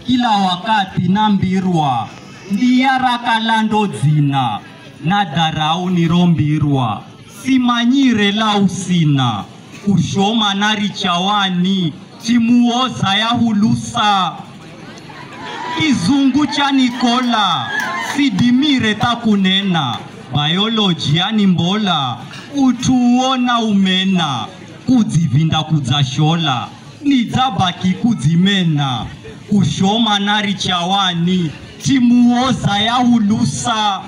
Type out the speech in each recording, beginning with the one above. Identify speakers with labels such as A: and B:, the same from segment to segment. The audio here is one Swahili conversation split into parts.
A: kila wakati nambirwa ndiyarakalando dzina na dharau nirombirwa simanyire la usina ushoma nari chawani chimuoza ya hulusa izungu cha Nikola sidimire takunena biology yani mbola utuona umena kudzivinda kudzashola nidzabaki kudzimena ushoma nari chawani chimuoza ya hulusa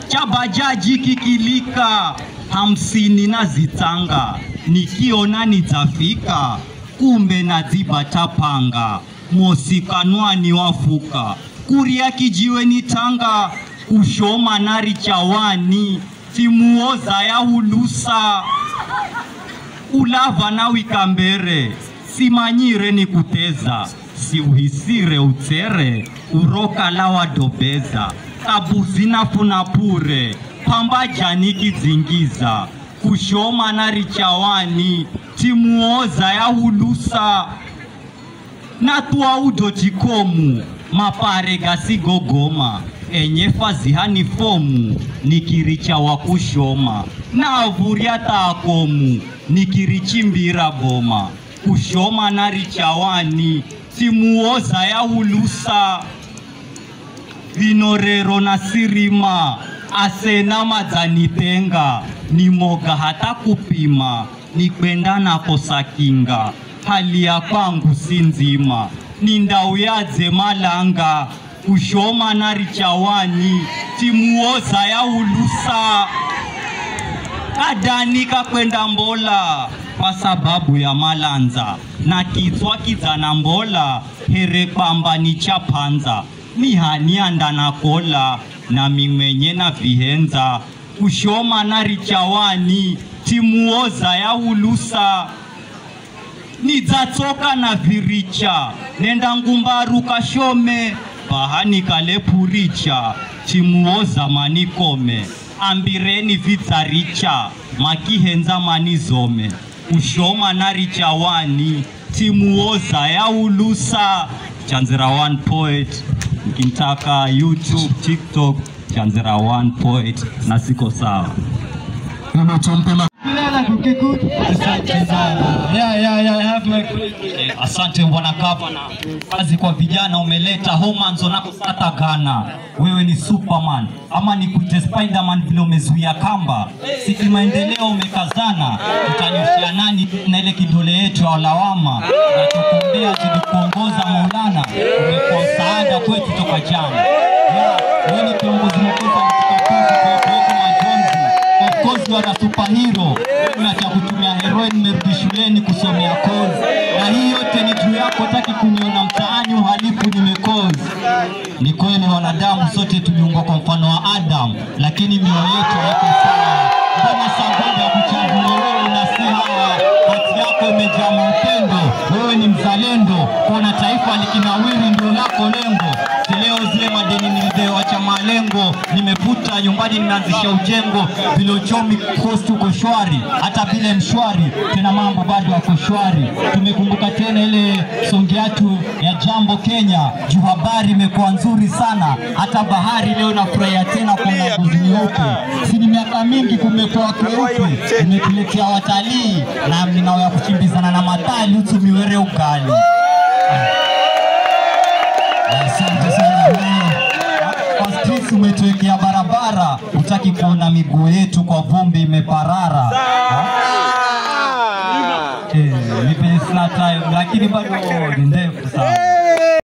A: chabajaji kikilika 50 na zitanga nikiona nidzafika kumbe nadzibata panga mosikanwani wafuka kuria kijiwe nitanga ushoma nari chawani timuoza ya hulusa ulava na wikambere simanyire ni kuteza siuhisire utere uroka la wadobeza kabuzina funapure pamba jani kizingiza kushoma nari chawani timuoza ya hulusa na tuwa udotikomu mapare gasigogoma enye fazihani fomu nikiricha wakushoma na avuria taakomu nikirichimbira boma kushoma nari chawani timuoza ya hulusa vinorero na sirima asena madzanitenga nimoga hata kupima nikwenda na kosakinga hali ya kwangu sinzima nindauyaze malanga kushoma nari chawani timuoza ya hulusa kadanika kwenda mbola kwa sababu ya malanza na kitswa kidzana mbola here kwamba ni chapanza mihanianda na kola na mimwenye na vihenza kushoma nari chawani timuoza ya hulusa nidzatsoka na viricha nenda ngumbaru kashome bahani kalepuricha timuoza manikome ambireni vitsaricha makihenza manizome kushoma nari chawani timuoza ya hulusa Chanzera One Poet ukintaka YouTube, TikTok Chanzera One Poet na siko sawa. Asante bwana Gavana, kazi kwa vijana umeleta homanzo na kusata Ghana. Wewe ni Superman ama ni kuite Spiderman vile umezuia kamba. Siki maendeleo umekazana, tutanyoshia nani na ile kidole yetu ya lawama. Na tukumbea zidi kuongoza Maulana, umekuwa msaada kwetu toka jana. Wewe ni kiongozi mkuu kozi wa superhero unacha kutumia heroin merudi shuleni kusomea kozi na hii yote ni juu yako taki kuniona mtaani uhalifu nimekozi ni kweli wanadamu sote tuliumbwa kwa mfano wa Adam lakini mioyo yetu haiko sawa mbona sababu ya kuchagua wewe unasiha hati yako imejaa upendo wewe ni mzalendo kuna taifa likinawiri ndio lako lengo leo zile madeni nilizoacha malengo nimefuta nyumbani nimeanzisha ujengo vile uchomi cost uko shwari hata vile mshwari tena mambo bado yako shwari tumekumbuka tena ile songi yetu ya Jambo Kenya juu habari imekuwa nzuri sana hata bahari leo nafurahia tena kwa mbuzi nyeupe si ni miaka mingi kumekuwa kweupe tumetuletea watalii na mnao ya kuchimbizana na matali utumiwere ukali asante sana kwa streets umetuwekea barabara utaki kuona miguu yetu kwa vumbi imeparara nipe sina time lakini bado ni ndefu sana